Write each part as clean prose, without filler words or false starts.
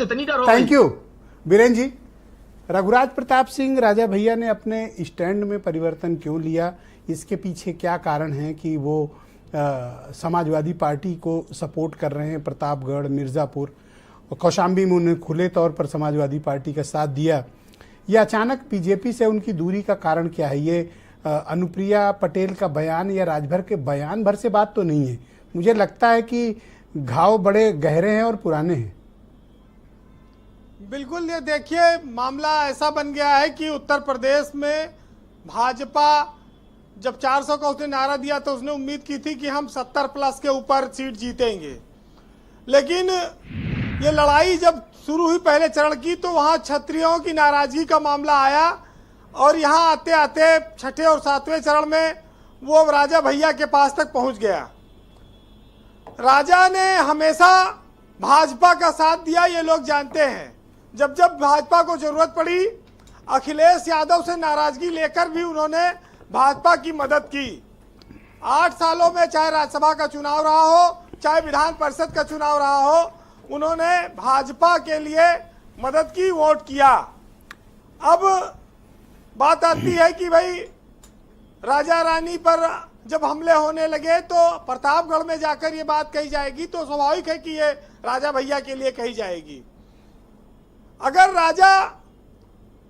इतनी डर हो थैंक यू बीरेन जी। रघुराज प्रताप सिंह राजा भैया ने अपने स्टैंड में परिवर्तन क्यों लिया, इसके पीछे क्या कारण है कि वो समाजवादी पार्टी को सपोर्ट कर रहे हैं। प्रतापगढ़, मिर्ज़ापुर और कौशाम्बी में उन्होंने खुले तौर पर समाजवादी पार्टी का साथ दिया। ये अचानक बीजेपी से उनकी दूरी का कारण क्या है? ये अनुप्रिया पटेल का बयान या राजभर के बयान भर से बात तो नहीं है। मुझे लगता है कि घाव बड़े गहरे हैं और पुराने हैं। बिल्कुल, ये देखिए मामला ऐसा बन गया है कि उत्तर प्रदेश में भाजपा जब 400 का उसने नारा दिया तो उसने उम्मीद की थी कि हम 70 प्लस के ऊपर सीट जीतेंगे, लेकिन ये लड़ाई जब शुरू हुई पहले चरण की तो वहाँ क्षत्रियों की नाराजगी का मामला आया और यहाँ आते आते छठे और सातवें चरण में वो राजा भैया के पास तक पहुँच गया। राजा ने हमेशा भाजपा का साथ दिया, ये लोग जानते हैं। जब जब भाजपा को जरूरत पड़ी अखिलेश यादव से नाराजगी लेकर भी उन्होंने भाजपा की मदद की। 8 सालों में चाहे राज्यसभा का चुनाव रहा हो चाहे विधान परिषद का चुनाव रहा हो, उन्होंने भाजपा के लिए मदद की, वोट किया। अब बात आती है कि भाई राजा रानी पर जब हमले होने लगे तो प्रतापगढ़ में जाकर ये बात कही जाएगी तो स्वाभाविक है कि ये राजा भैया के लिए कही जाएगी। अगर राजा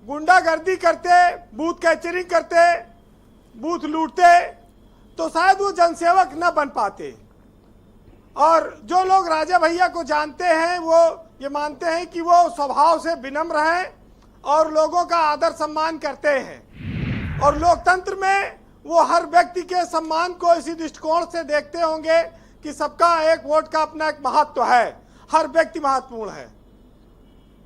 गुंडागर्दी करते, बूथ कैचरिंग करते, बूथ लूटते तो शायद वो जनसेवक न बन पाते। और जो लोग राजा भैया को जानते हैं वो ये मानते हैं कि वो स्वभाव से विनम्र हैं और लोगों का आदर सम्मान करते हैं और लोकतंत्र में वो हर व्यक्ति के सम्मान को इसी दृष्टिकोण से देखते होंगे कि सबका एक वोट का अपना एक महत्व है, हर व्यक्ति महत्वपूर्ण है।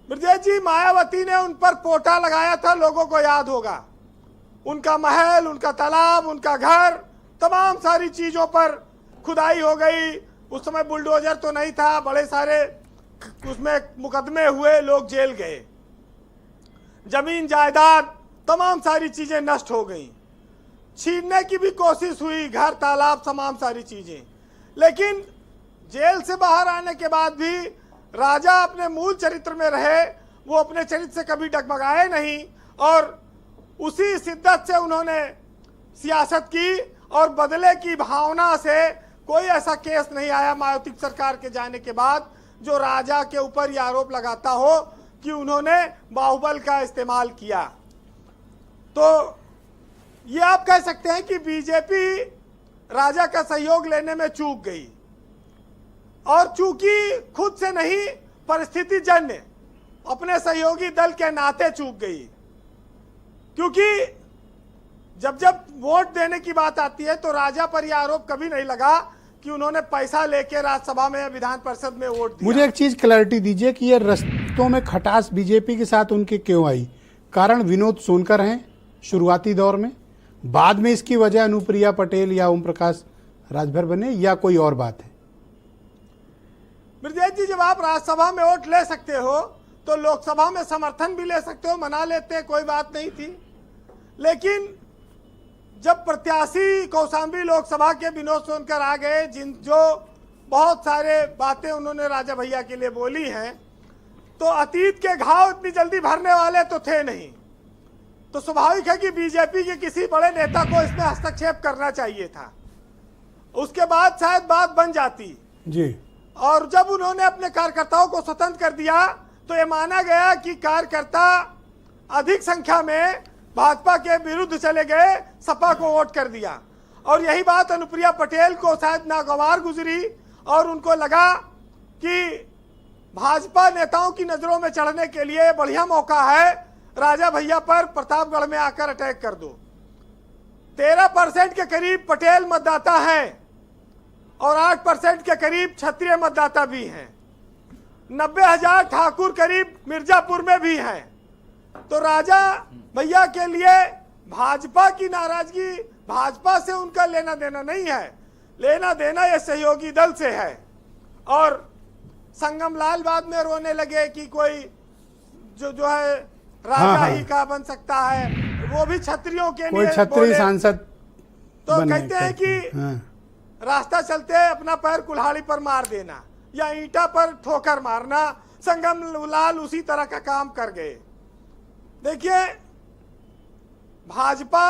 ब्रजेश जी, मायावती ने उन पर पोटा लगाया था, लोगों को याद होगा। उनका महल, उनका तालाब, उनका घर, तमाम सारी चीजों पर खुदाई हो गई। उस समय बुलडोजर तो नहीं था, बड़े सारे उसमें मुकदमे हुए, लोग जेल गए, जमीन जायदाद तमाम सारी चीजें नष्ट हो गई, छीनने की भी कोशिश हुई, घर, तालाब, तमाम सारी चीजें। लेकिन जेल से बाहर आने के बाद भी राजा अपने मूल चरित्र में रहे, वो अपने चरित्र से कभी डगमगाए नहीं और उसी शिद्दत से उन्होंने सियासत की और बदले की भावना से कोई ऐसा केस नहीं आया मायावती सरकार के जाने के बाद जो राजा के ऊपर यह आरोप लगाता हो कि उन्होंने बाहुबल का इस्तेमाल किया। तो ये आप कह सकते हैं कि बीजेपी राजा का सहयोग लेने में चूक गई और चूंकि खुद से नहीं, परिस्थिति जन्य अपने सहयोगी दल के नाते चूक गई। क्योंकि जब जब वोट देने की बात आती है तो राजा पर यह आरोप कभी नहीं लगा कि उन्होंने पैसा लेके राज्यसभा में या विधान परिषद में वोट दिया। मुझे एक चीज क्लैरिटी दीजिए कि ये रस्तों में खटास बीजेपी के साथ उनके क्यों आई? कारण विनोद सोनकर हैं शुरुआती दौर में, बाद में इसकी वजह अनुप्रिया पटेल या ओम प्रकाश राजभर बने, या कोई और बात है? ब्रजेश जी, जब आप राज्यसभा में वोट ले सकते हो तो लोकसभा में समर्थन भी ले सकते हो, मना लेते हैं, कोई बात नहीं थी। लेकिन जब प्रत्याशी कौशाम्बी लोकसभा के विनोद सोनकर आ गए, जो बहुत सारे बातें उन्होंने राजा भैया के लिए बोली हैं, तो अतीत के घाव इतनी जल्दी भरने वाले तो थे नहीं। तो स्वाभाविक है कि बीजेपी के किसी बड़े नेता को इसमें हस्तक्षेप करना चाहिए था, उसके बाद शायद बात बन जाती जी। और जब उन्होंने अपने कार्यकर्ताओं को स्वतंत्र कर दिया तो ये माना गया कि कार्यकर्ता अधिक संख्या में भाजपा के विरुद्ध चले गए, सपा को वोट कर दिया। और यही बात अनुप्रिया पटेल को शायद नागवार गुजरी और उनको लगा कि भाजपा नेताओं की नजरों में चढ़ने के लिए बढ़िया मौका है, राजा भैया पर प्रतापगढ़ में आकर अटैक कर दो। 13% के करीब पटेल मतदाता हैं और 8% के करीब क्षत्रिय मतदाता भी हैं। 90,000 ठाकुर करीब मिर्जापुर में भी हैं। तो राजा भैया के लिए भाजपा की नाराजगी, भाजपा से उनका लेना देना नहीं है, लेना देना ये सहयोगी दल से है। और संगम लाल बाद में रोने लगे कि कोई जो है राजा ही का बन सकता है, वो भी क्षत्रियों के लिए क्षत्रिय सांसद तो कहते हैं कि रास्ता चलते अपना पैर कुल्हाड़ी पर मार देना या ईंटा पर ठोकर मारना संगम लाल उसी तरह का काम कर गए। देखिए, भाजपा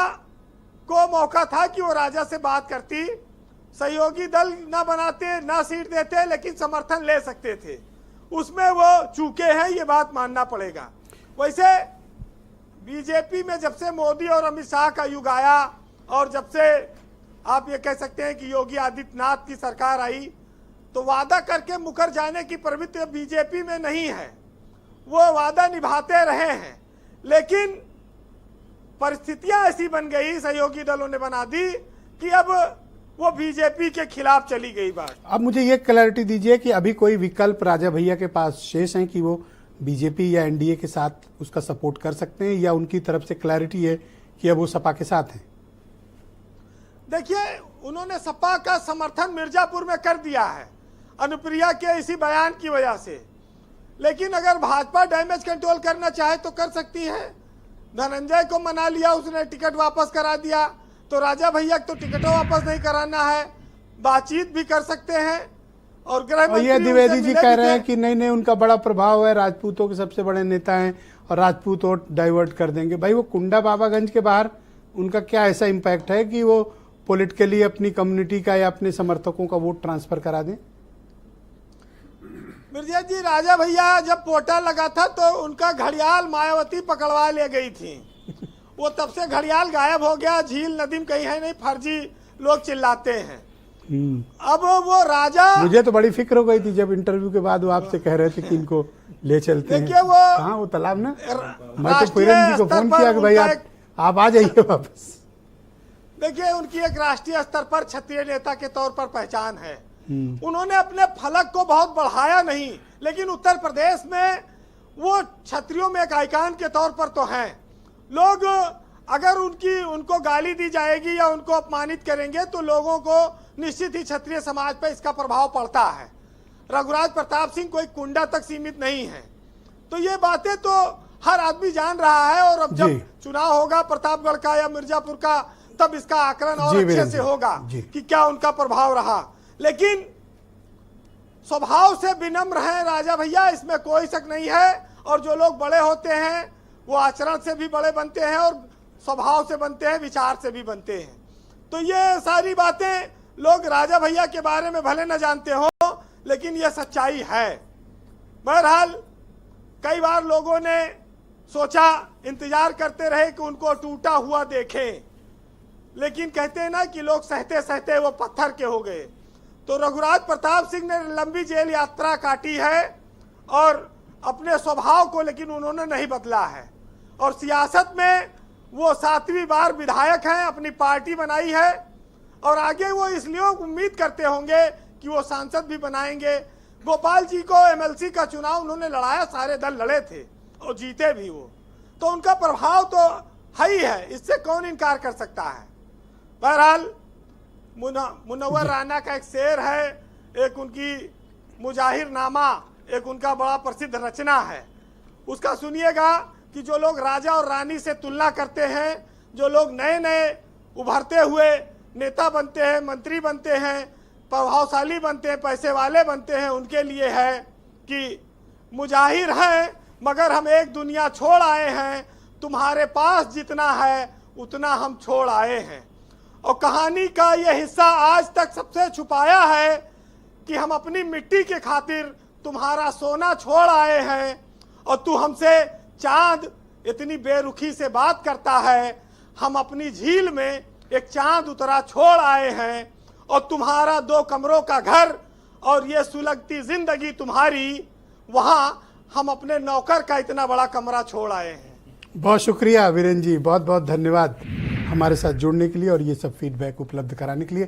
को मौका था कि वो राजा से बात करती, सहयोगी दल ना बनाते, ना सीट देते, लेकिन समर्थन ले सकते थे। उसमें वो चूके हैं, ये बात मानना पड़ेगा। वैसे बीजेपी में जब से मोदी और अमित शाह का युग आया और जब से आप ये कह सकते हैं कि योगी आदित्यनाथ की सरकार आई, तो वादा करके मुकर जाने की प्रवृत्ति बीजेपी में नहीं है। वो वादा निभाते रहे हैं, लेकिन परिस्थितियां ऐसी बन गई, सहयोगी दलों ने बना दी कि अब वो बीजेपी के खिलाफ चली गई बात। अब मुझे ये क्लैरिटी दीजिए कि अभी कोई विकल्प राजा भैया के पास शेष है कि वो बीजेपी या एनडीए के साथ उसका सपोर्ट कर सकते हैं, या उनकी तरफ से क्लैरिटी है कि अब वो सपा के साथ हैं? देखिए, उन्होंने सपा का समर्थन मिर्जापुर में कर दिया है अनुप्रिया के इसी बयान की वजह से, लेकिन अगर भाजपा डैमेज कंट्रोल करना चाहे तो कर सकती है। धनंजय को मना लिया, उसने टिकट वापस करा दिया, तो राजा भैया को तो टिकटों वापस नहीं कराना है, बातचीत भी कर सकते हैं। और गृह मंत्री ये द्विवेदी जी कह रहे हैं कि नहीं, उनका बड़ा प्रभाव है, राजपूतों के सबसे बड़े नेता हैं और राजपूत वोट डाइवर्ट कर देंगे। भाई, वो कुंडा बाबागंज के बाहर उनका क्या ऐसा इम्पैक्ट है कि वो पॉलिटिकली अपनी कम्युनिटी का या अपने समर्थकों का वोट ट्रांसफर करा दें? मिर्जा जी, राजा भैया जब पोटा लगा था तो उनका घड़ियाल मायावती पकड़वा ले गई थी। वो तब से घड़ियाल गायब हो गया, झील नदी में कहीं है नहीं, फर्जी लोग चिल्लाते हैं। अब वो राजा, मुझे तो बड़ी फिक्र हो गई थी जब इंटरव्यू के बाद वो आपसे कह रहे थे कि इनको ले चलते हैं। देखिए, वो कहाँ वो तालाब ना, मैं तो किरण जी को फोन किया कि भाई आप आ जाइए वापस। देखिए, उनकी एक राष्ट्रीय स्तर पर क्षत्रिय नेता के तौर पर पहचान है। उन्होंने अपने फलक को बहुत बढ़ाया नहीं, लेकिन उत्तर प्रदेश में वो क्षत्रियों में एक आइकॉन के तौर पर तो हैं। लोग अगर उनको गाली दी जाएगी या उनको अपमानित करेंगे तो लोगों को निश्चित ही क्षत्रिय समाज पर इसका प्रभाव पड़ता है। रघुराज प्रताप सिंह कोई कुंडा तक सीमित नहीं है, तो ये बातें तो हर आदमी जान रहा है। और अब जब चुनाव होगा प्रतापगढ़ का या मिर्जापुर का, तब इसका आकलन और अच्छे से होगा कि क्या उनका प्रभाव रहा। लेकिन स्वभाव से विनम्र हैं राजा भैया, इसमें कोई शक नहीं है। और जो लोग बड़े होते हैं वो आचरण से भी बड़े बनते हैं और स्वभाव से बनते हैं, विचार से भी बनते हैं। तो ये सारी बातें लोग राजा भैया के बारे में भले न जानते हो, लेकिन ये सच्चाई है। बहरहाल कई बार लोगों ने सोचा, इंतजार करते रहे कि उनको टूटा हुआ देखें, लेकिन कहते हैं ना कि लोग सहते सहते वो पत्थर के हो गए। तो रघुराज प्रताप सिंह ने लंबी जेल यात्रा काटी है और अपने स्वभाव को लेकिन उन्होंने नहीं बदला है। और सियासत में वो 7वीं बार विधायक हैं, अपनी पार्टी बनाई है और आगे वो इसलिए उम्मीद करते होंगे कि वो सांसद भी बनाएंगे। गोपाल जी को एमएलसी का चुनाव उन्होंने लड़ाया, सारे दल लड़े थे और जीते भी वो, तो उनका प्रभाव तो है ही है, इससे कौन इनकार कर सकता है। बहरहाल मुनव्वर राना का एक शेर है, एक उनकी मुजाहिरनामा, एक उनका बड़ा प्रसिद्ध रचना है, उसका सुनिएगा कि जो लोग राजा और रानी से तुलना करते हैं, जो लोग नए नए उभरते हुए नेता बनते हैं, मंत्री बनते हैं, प्रभावशाली बनते हैं, पैसे वाले बनते हैं, उनके लिए है कि मुजाहिर हैं मगर हम एक दुनिया छोड़ आए हैं, तुम्हारे पास जितना है उतना हम छोड़ आए हैं। और कहानी का ये हिस्सा आज तक सबसे छुपाया है कि हम अपनी मिट्टी के खातिर तुम्हारा सोना छोड़ आए हैं और तू हमसे चांद इतनी बेरुखी से बात करता है, हम अपनी झील में एक चांद उतरा छोड़ आए हैं और तुम्हारा 2 कमरों का घर और ये सुलगती जिंदगी तुम्हारी, वहां हम अपने नौकर का इतना बड़ा कमरा छोड़ आए हैं। बहुत शुक्रिया वीरेंद्र जी, बहुत बहुत धन्यवाद हमारे साथ जुड़ने के लिए और ये सब फीडबैक उपलब्ध कराने के लिए।